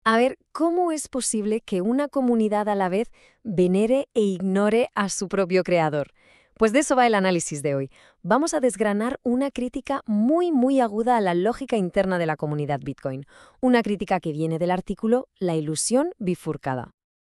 A ver, ¿cómo es posible que una comunidad a la vez venere e ignore a su propio creador? Pues de eso va el análisis de hoy. Vamos a desgranar una crítica muy aguda a la lógica interna de la comunidad Bitcoin. Una crítica que viene del artículo La ilusión bifurcada.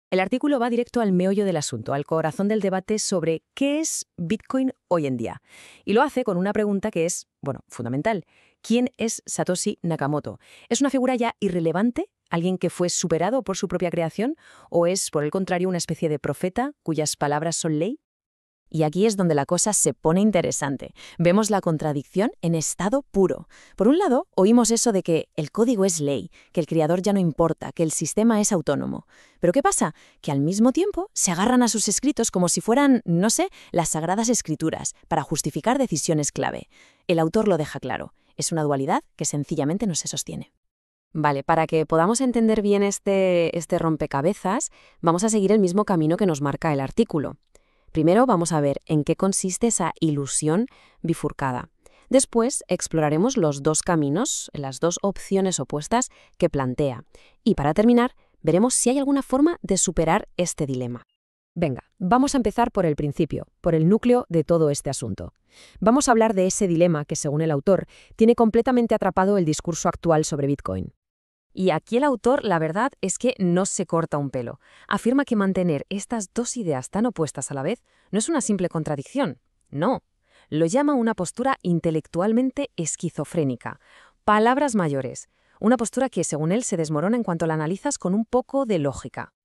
El artículo va directo al meollo del asunto, al corazón del debate sobre qué es Bitcoin hoy en día. Y lo hace con una pregunta que es, fundamental. ¿Quién es Satoshi Nakamoto? ¿Es una figura ya irrelevante? ¿Alguien que fue superado por su propia creación? ¿O es, por el contrario, una especie de profeta cuyas palabras son ley? Y aquí es donde la cosa se pone interesante. Vemos la contradicción en estado puro. Por un lado, oímos eso de que el código es ley, que el creador ya no importa, que el sistema es autónomo. Pero ¿qué pasa? Que al mismo tiempo se agarran a sus escritos como si fueran, no sé, las sagradas escrituras, para justificar decisiones clave. El autor lo deja claro. Es una dualidad que sencillamente no se sostiene. Vale, para que podamos entender bien este rompecabezas, vamos a seguir el mismo camino que nos marca el artículo. Primero vamos a ver en qué consiste esa ilusión bifurcada. Después exploraremos los dos caminos, las dos opciones opuestas que plantea. Y para terminar, veremos si hay alguna forma de superar este dilema. Venga, vamos a empezar por el principio, por el núcleo de todo este asunto. Vamos a hablar de ese dilema que, según el autor, tiene completamente atrapado el discurso actual sobre Bitcoin. Y aquí el autor, la verdad, es que no se corta un pelo. Afirma que mantener estas dos ideas tan opuestas a la vez no es una simple contradicción. No. Lo llama una postura intelectualmente esquizofrénica. Palabras mayores. Una postura que, según él, se desmorona en cuanto la analizas con un poco de lógica.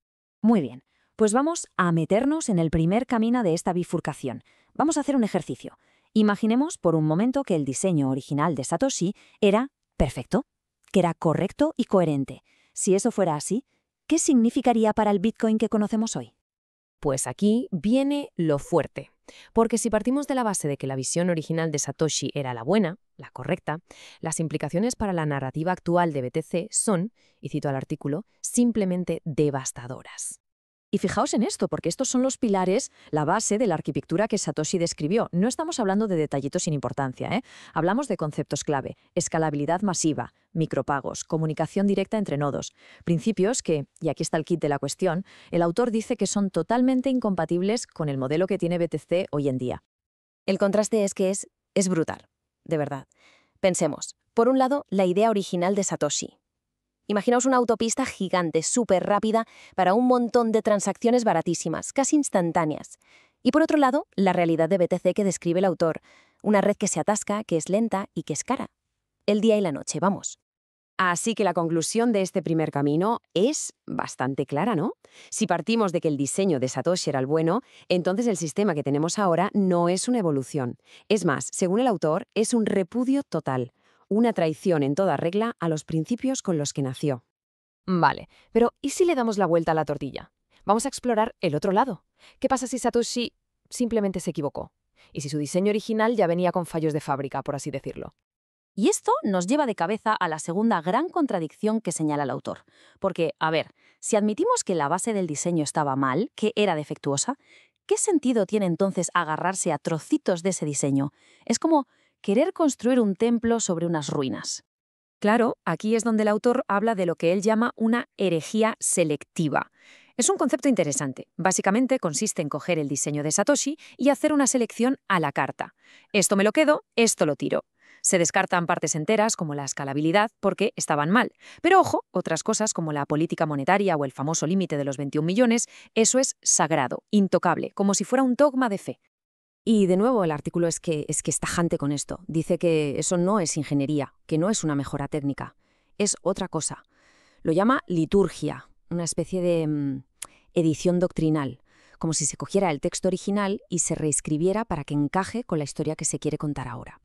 Muy bien, pues vamos a meternos en el primer camino de esta bifurcación. Vamos a hacer un ejercicio. Imaginemos por un momento que el diseño original de Satoshi era perfecto, que era correcto y coherente. Si eso fuera así, ¿qué significaría para el Bitcoin que conocemos hoy? Pues aquí viene lo fuerte. Porque si partimos de la base de que la visión original de Satoshi era la buena, la correcta, las implicaciones para la narrativa actual de BTC son, y cito al artículo, simplemente devastadoras. Y fijaos en esto, porque estos son los pilares, la base de la arquitectura que Satoshi describió. No estamos hablando de detallitos sin importancia, ¿eh? Hablamos de conceptos clave: escalabilidad masiva, micropagos, comunicación directa entre nodos. Principios que, y aquí está el kit de la cuestión, el autor dice que son totalmente incompatibles con el modelo que tiene BTC hoy en día. El contraste es que es brutal, de verdad. Pensemos, por un lado, la idea original de Satoshi. Imaginaos una autopista gigante, súper rápida, para un montón de transacciones baratísimas, casi instantáneas. Y por otro lado, la realidad de BTC que describe el autor, una red que se atasca, que es lenta y que es cara. El día y la noche, vamos. Así que la conclusión de este primer camino es bastante clara, ¿no? Si partimos de que el diseño de Satoshi era el bueno, entonces el sistema que tenemos ahora no es una evolución. Es más, según el autor, es un repudio total. Una traición en toda regla a los principios con los que nació. Vale, pero ¿y si le damos la vuelta a la tortilla? Vamos a explorar el otro lado. ¿Qué pasa si Satoshi simplemente se equivocó? ¿Y si su diseño original ya venía con fallos de fábrica, por así decirlo? Y esto nos lleva de cabeza a la segunda gran contradicción que señala el autor. Porque, a ver, si admitimos que la base del diseño estaba mal, que era defectuosa, ¿qué sentido tiene entonces agarrarse a trocitos de ese diseño? Es como querer construir un templo sobre unas ruinas. Claro, aquí es donde el autor habla de lo que él llama una herejía selectiva. Es un concepto interesante. Básicamente consiste en coger el diseño de Satoshi y hacer una selección a la carta. Esto me lo quedo, esto lo tiro. Se descartan partes enteras como la escalabilidad porque estaban mal. Pero ojo, otras cosas como la política monetaria o el famoso límite de los 21 millones, eso es sagrado, intocable, como si fuera un dogma de fe. Y de nuevo el artículo es que es tajante con esto. Dice que eso no es ingeniería, que no es una mejora técnica. Es otra cosa. Lo llama liturgia, una especie de edición doctrinal, como si se cogiera el texto original y se reescribiera para que encaje con la historia que se quiere contar ahora.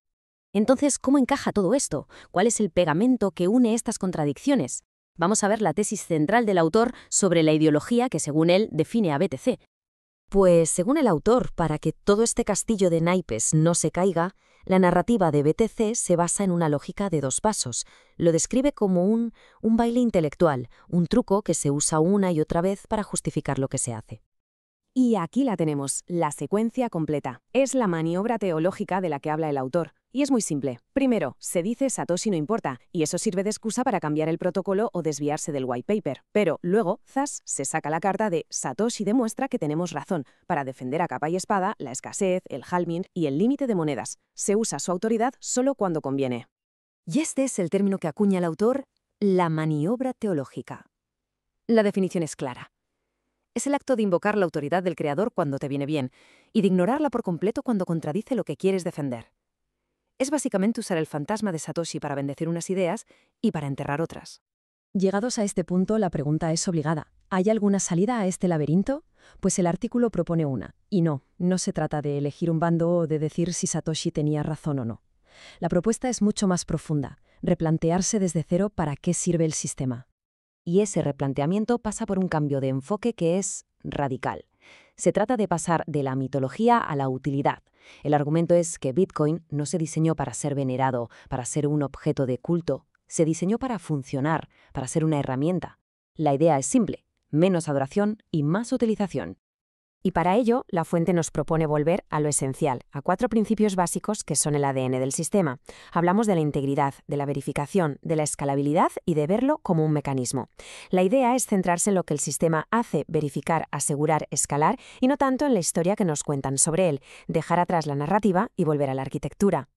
Entonces, ¿cómo encaja todo esto? ¿Cuál es el pegamento que une estas contradicciones? Vamos a ver la tesis central del autor sobre la ideología que, según él, define a BTC. Pues, según el autor, para que todo este castillo de naipes no se caiga, la narrativa de BTC se basa en una lógica de dos pasos. Lo describe como un baile intelectual, un truco que se usa una y otra vez para justificar lo que se hace. Y aquí la tenemos, la secuencia completa. Es la maniobra teológica de la que habla el autor. Y es muy simple. Primero, se dice Satoshi no importa, y eso sirve de excusa para cambiar el protocolo o desviarse del white paper. Pero luego, zas, se saca la carta de Satoshi demuestra que tenemos razón, para defender a capa y espada la escasez, el halving y el límite de monedas. Se usa su autoridad solo cuando conviene. Y este es el término que acuña el autor, la maniobra teológica. La definición es clara. Es el acto de invocar la autoridad del creador cuando te viene bien y de ignorarla por completo cuando contradice lo que quieres defender. Es básicamente usar el fantasma de Satoshi para bendecir unas ideas y para enterrar otras. Llegados a este punto, la pregunta es obligada. ¿Hay alguna salida a este laberinto? Pues el artículo propone una. Y no se trata de elegir un bando o de decir si Satoshi tenía razón o no. La propuesta es mucho más profunda, replantearse desde cero para qué sirve el sistema. Y ese replanteamiento pasa por un cambio de enfoque que es radical. Se trata de pasar de la mitología a la utilidad. El argumento es que Bitcoin no se diseñó para ser venerado, para ser un objeto de culto. Se diseñó para funcionar, para ser una herramienta. La idea es simple: menos adoración y más utilización. Y para ello, la fuente nos propone volver a lo esencial, a 4 principios básicos que son el ADN del sistema. Hablamos de la integridad, de la verificación, de la escalabilidad y de verlo como un mecanismo. La idea es centrarse en lo que el sistema hace, verificar, asegurar, escalar, y no tanto en la historia que nos cuentan sobre él, dejar atrás la narrativa y volver a la arquitectura.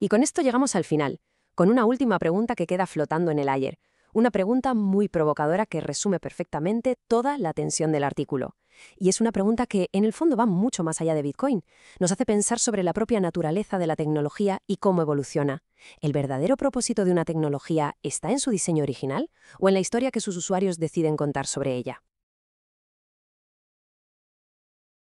Y con esto llegamos al final, con una última pregunta que queda flotando en el aire. Una pregunta muy provocadora que resume perfectamente toda la tensión del artículo. Y es una pregunta que, en el fondo, va mucho más allá de Bitcoin. Nos hace pensar sobre la propia naturaleza de la tecnología y cómo evoluciona. ¿El verdadero propósito de una tecnología está en su diseño original o en la historia que sus usuarios deciden contar sobre ella?